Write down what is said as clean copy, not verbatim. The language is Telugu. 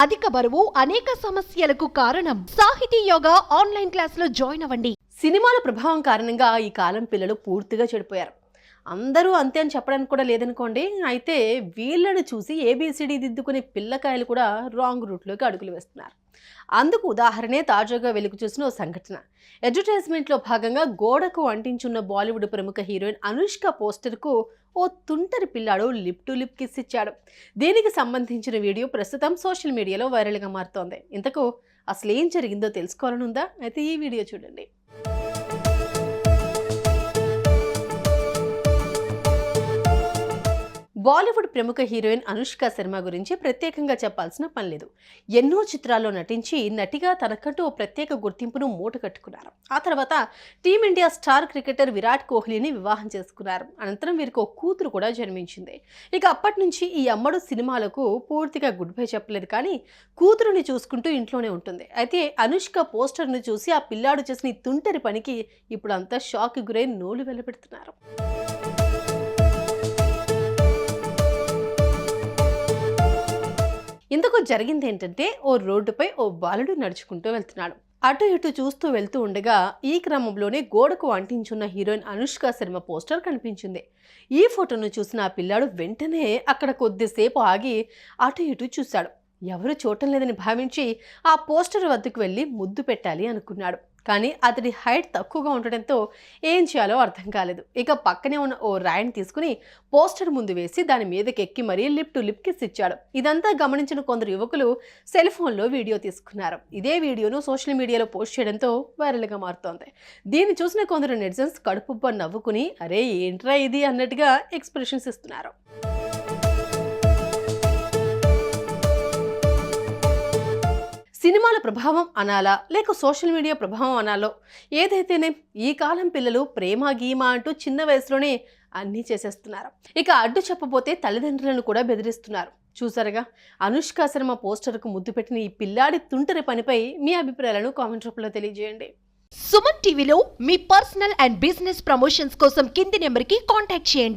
అధిక బరువు అనేక సమస్యలకు కారణం. సాహితీ యోగా ఆన్లైన్ క్లాసులో జాయిన్ అవ్వండి. సినిమాల ప్రభావం కారణంగా ఈ కాలం పిల్లలు పూర్తిగా చెడిపోయారు. అందరూ అంతే అని చెప్పడానికి కూడా లేదనుకోండి. అయితే వీళ్ళని చూసి ఏబిసిడి దిద్దుకునే పిల్లకాయలు కూడా రాంగ్ రూట్లోకి అడుగులు వేస్తున్నారు. అందుకు ఉదాహరణే తాజాగా వెలుగు చూసిన ఓ సంఘటన. అడ్వర్టైజ్మెంట్లో భాగంగా గోడకు అంటించున్న బాలీవుడ్ ప్రముఖ హీరోయిన్ అనుష్క పోస్టర్కు ఓ తుంటరి పిల్లాడు లిప్ టు లిప్ కిస్ ఇచ్చాడు. దీనికి సంబంధించిన వీడియో ప్రస్తుతం సోషల్ మీడియాలో వైరల్గా మారుతోంది. ఇంతకు అసలు ఏం జరిగిందో తెలుసుకోవాలనుందా? అయితే ఈ వీడియో చూడండి. బాలీవుడ్ ప్రముఖ హీరోయిన్ అనుష్క శర్మ గురించి ప్రత్యేకంగా చెప్పాల్సిన పని లేదు. ఎన్నో చిత్రాల్లో నటించి నటిగా తనకంటూ ఓ ప్రత్యేక గుర్తింపును మూటగట్టుకున్నారు. ఆ తర్వాత టీమిండియా స్టార్ క్రికెటర్ విరాట్ కోహ్లీని వివాహం చేసుకున్నారు. అనంతరం వీరికి ఓ కూతురు కూడా జన్మించింది. ఇక అప్పటి నుంచి ఈ అమ్మడు సినిమాలకు పూర్తిగా గుడ్ బై చెప్పలేదు, కానీ కూతురుని చూసుకుంటూ ఇంట్లోనే ఉంటుంది. అయితే అనుష్క పోస్టర్ను చూసి ఆ పిల్లాడు చేసిన ఈ తుంటరి పనికి ఇప్పుడు అంతా షాక్ గురై నోలు వెల్లబెడుతున్నారు. ఇందుకు జరిగింది ఏంటంటే, ఓ రోడ్డుపై ఓ బాలుడు నడుచుకుంటూ వెళ్తున్నాడు. అటు ఇటు చూస్తూ వెళ్తూ ఉండగా ఈ క్రమంలోనే గోడకు అంటించున్న హీరోయిన్ అనుష్క శర్మ పోస్టర్ కనిపించింది. ఈ ఫోటోను చూసిన ఆ పిల్లాడు వెంటనే అక్కడ కొద్దిసేపు ఆగి అటు ఇటు చూశాడు. ఎవరు చూడటం లేదని భావించి ఆ పోస్టర్ వద్దకు వెళ్ళి ముద్దు పెట్టాలి అనుకున్నాడు. కానీ అతడి హైట్ తక్కువగా ఉండడంతో ఏం చేయాలో అర్థం కాలేదు. ఇక పక్కనే ఉన్న ఓ రాయిని తీసుకుని పోస్టర్ ముందు వేసి దాని మీదకి ఎక్కి మరీ లిప్ టు లిప్ కిస్ ఇచ్చాడు. ఇదంతా గమనించిన కొందరు యువకులు సెల్ ఫోన్లో వీడియో తీసుకున్నారు. ఇదే వీడియోను సోషల్ మీడియాలో పోస్ట్ చేయడంతో వైరల్గా మారుతోంది. దీన్ని చూసిన కొందరు నెటిజన్స్ కడుపుబ్బ నవ్వుకుని అరే ఏంట్రా ఇది అన్నట్టుగా ఎక్స్ప్రెషన్స్ ఇస్తున్నారు. సినిమాల ప్రభావం అనాలా లేక సోషల్ మీడియా ప్రభావం అనాలో ఏదైతేనే ఈ కాలం పిల్లలు ప్రేమ గీమా అంటూ చిన్న వయసులోనే అన్నీ చేసేస్తున్నారు. ఇక అడ్డు చెప్పబోతే తల్లిదండ్రులను కూడా బెదిరిస్తున్నారు. చూసారుగా, అనుష్క శర్మ పోస్టర్కు ముద్దు పెట్టిన ఈ పిల్లాడి తుంటరి పనిపై మీ అభిప్రాయాలను కామెంట్ రూపంలో తెలియజేయండి. సుమన్ టీవీలో మీ పర్సనల్ అండ్ బిజినెస్ ప్రమోషన్స్ కోసం కింది నెంబర్కి కాంటాక్ట్ చేయండి.